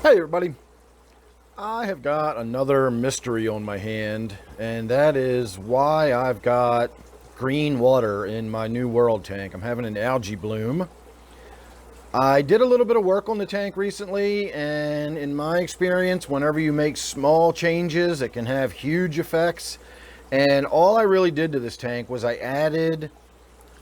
Hey everybody, I have got another mystery on my hand, and that is why I've got green water in my new world tank. I'm having an algae bloom. I did a little bit of work on the tank recently, and in my experience, whenever you make small changes, it can have huge effects. And all I really did to this tank was I added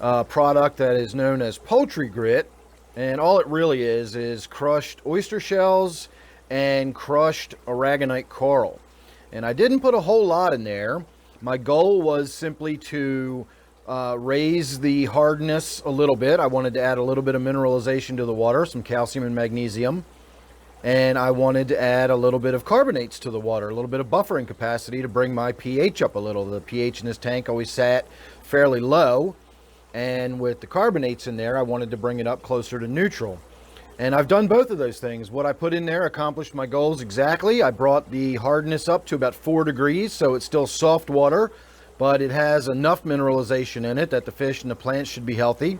a product that is known as poultry grit, and all it really is crushed oyster shells and crushed aragonite coral. And I didn't put a whole lot in there. My goal was simply to raise the hardness a little bit. I wanted to add a little bit of mineralization to the water, some calcium and magnesium, and I wanted to add a little bit of carbonates to the water, a little bit of buffering capacity to bring my pH up a little. The pH in this tank always sat fairly low, and with the carbonates in there, I wanted to bring it up closer to neutral. And I've done both of those things. What I put in there accomplished my goals exactly. I brought the hardness up to about 4 degrees, so it's still soft water, but it has enough mineralization in it that the fish and the plants should be healthy.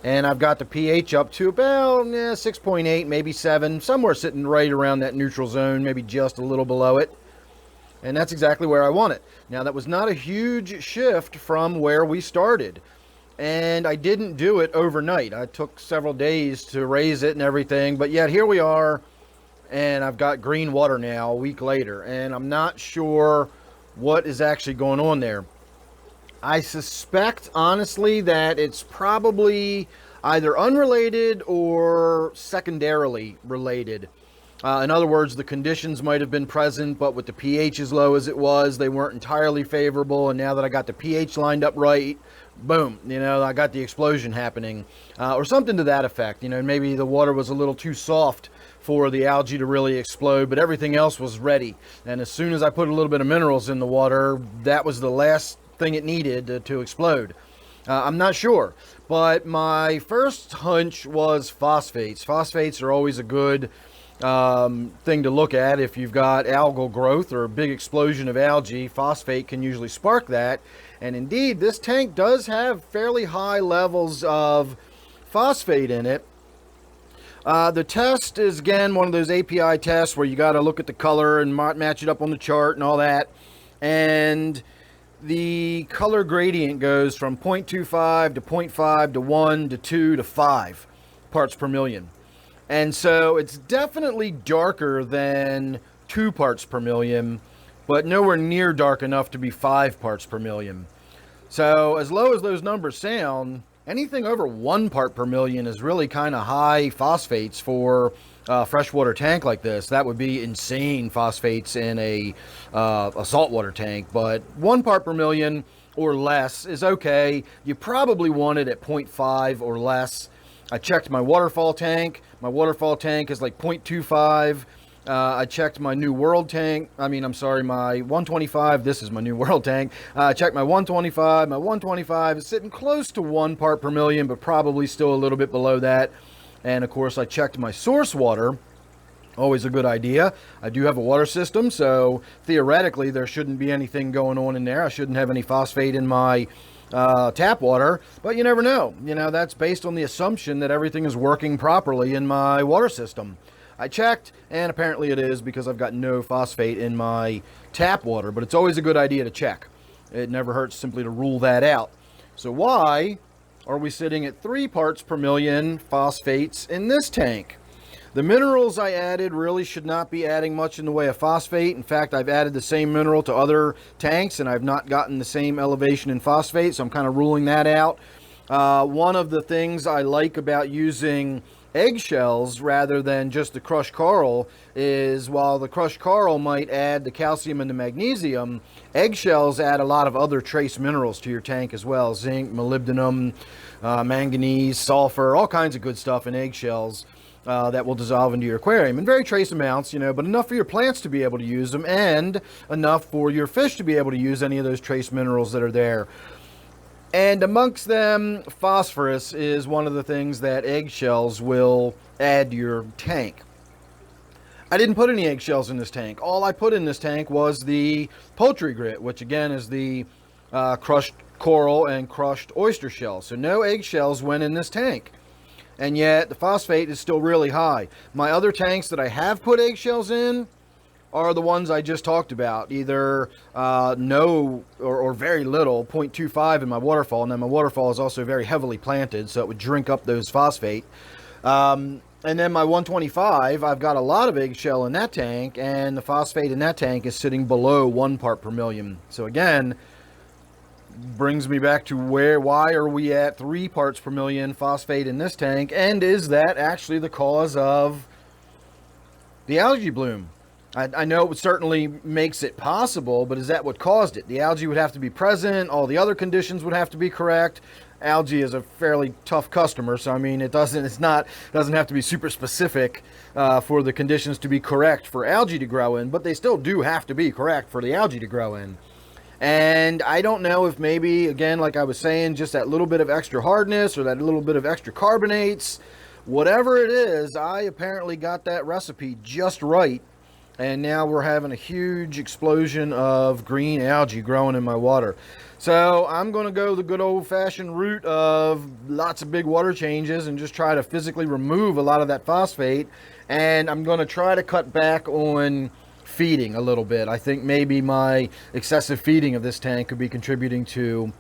And I've got the pH up to about 6.8, maybe 7, somewhere sitting right around that neutral zone, maybe just a little below it. And that's exactly where I want it. Now, that was not a huge shift from where we started. And I didn't do it overnight. I took several days to raise it and everything, but yet here we are, and I've got green water now a week later, and I'm not sure what is actually going on there. I suspect, honestly, that it's probably either unrelated or secondarily related. In other words, the conditions might have been present, but with the pH as low as it was, they weren't entirely favorable. And now that I got the pH lined up right, boom, I got the explosion happening, or something to that effect. Maybe the water was a little too soft for the algae to really explode, but everything else was ready. And as soon as I put a little bit of minerals in the water, that was the last thing it needed to explode. I'm not sure, but my first hunch was phosphates. Phosphates are always a good thing to look at. If you've got algal growth or a big explosion of algae, phosphate can usually spark that. And indeed, this tank does have fairly high levels of phosphate in it. The test is, again, one of those API tests where you got to look at the color and match it up on the chart and all that. And the color gradient goes from 0.25 to 0.5 to 1 to 2 to 5 parts per million. And so it's definitely darker than 2 parts per million, but nowhere near dark enough to be 5 parts per million. So as low as those numbers sound, anything over 1 part per million is really kind of high phosphates for a freshwater tank like this. That would be insane phosphates in a saltwater tank, but 1 part per million or less is okay. You probably want it at 0.5 or less. I checked my waterfall tank. My waterfall tank is like 0.25. I checked my new world tank. My 125. This is my new world tank. I checked my 125. My 125 is sitting close to 1 part per million, but probably still a little bit below that. And of course, I checked my source water. Always a good idea. I do have a water system, so theoretically there shouldn't be anything going on in there. I shouldn't have any phosphate in my tap water, but you never know. That's based on the assumption that everything is working properly in my water system. I checked, and apparently it is, because I've got no phosphate in my tap water, but it's always a good idea to check. It never hurts simply to rule that out. So why are we sitting at 3 parts per million phosphates in this tank? The minerals I added really should not be adding much in the way of phosphate. In fact, I've added the same mineral to other tanks, and I've not gotten the same elevation in phosphate, so I'm kind of ruling that out. One of the things I like about using eggshells rather than just the crushed coral is, while the crushed coral might add the calcium and the magnesium, eggshells add a lot of other trace minerals to your tank as well. Zinc, molybdenum, manganese, sulfur, all kinds of good stuff in eggshells that will dissolve into your aquarium in very trace amounts, but enough for your plants to be able to use them, and enough for your fish to be able to use any of those trace minerals that are there. And amongst them, phosphorus is one of the things that eggshells will add to your tank. I didn't put any eggshells in this tank. All I put in this tank was the poultry grit, which again is the crushed coral and crushed oyster shells. So no eggshells went in this tank. and yet the phosphate is still really high. My other tanks that I have put eggshells in are the ones I just talked about, either no or very little, 0.25 in my waterfall, and then my waterfall is also very heavily planted, so it would drink up those phosphate. And then my 125, I've got a lot of eggshell in that tank, and the phosphate in that tank is sitting below 1 part per million. So again, brings me back to why are we at 3 parts per million phosphate in this tank, and is that actually the cause of the algae bloom? I know it certainly makes it possible, but is that what caused it? The algae would have to be present, all the other conditions would have to be correct. Algae is a fairly tough customer, so I mean it doesn't have to be super specific for the conditions to be correct for algae to grow in, but they still do have to be correct for the algae to grow in. And I don't know if maybe, again, like I was saying, just that little bit of extra hardness or that little bit of extra carbonates, whatever it is, I apparently got that recipe just right. And now we're having a huge explosion of green algae growing in my water. So I'm going to go the good old-fashioned route of lots of big water changes and just try to physically remove a lot of that phosphate. And I'm going to try to cut back on feeding a little bit. I think maybe my excessive feeding of this tank could be contributing to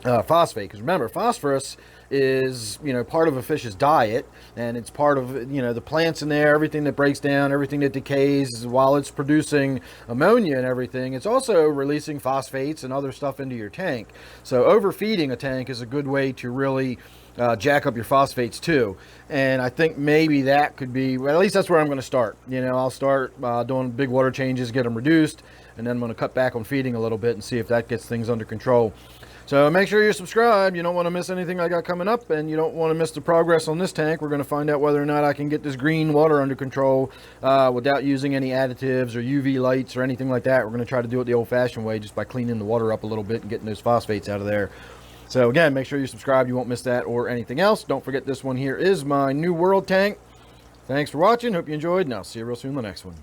phosphate, because remember, phosphorus is, you know, part of a fish's diet, and it's part of, you know, the plants in there, everything that breaks down, everything that decays, while it's producing ammonia and everything, it's also releasing phosphates and other stuff into your tank. So overfeeding a tank is a good way to really jack up your phosphates too. And I think maybe that could be, well, at least that's where I'm going to start. You know, I'll start doing big water changes, get them reduced, and then I'm going to cut back on feeding a little bit and see if that gets things under control. So make sure you're subscribed. You don't want to miss anything I got coming up, and you don't want to miss the progress on this tank. We're going to find out whether or not I can get this green water under control without using any additives or UV lights or anything like that. We're going to try to do it the old-fashioned way, just by cleaning the water up a little bit and getting those phosphates out of there. So again, make sure you're subscribed. You won't miss that or anything else. Don't forget, this one here is my New World tank. Thanks for watching. Hope you enjoyed, and I'll see you real soon in the next one.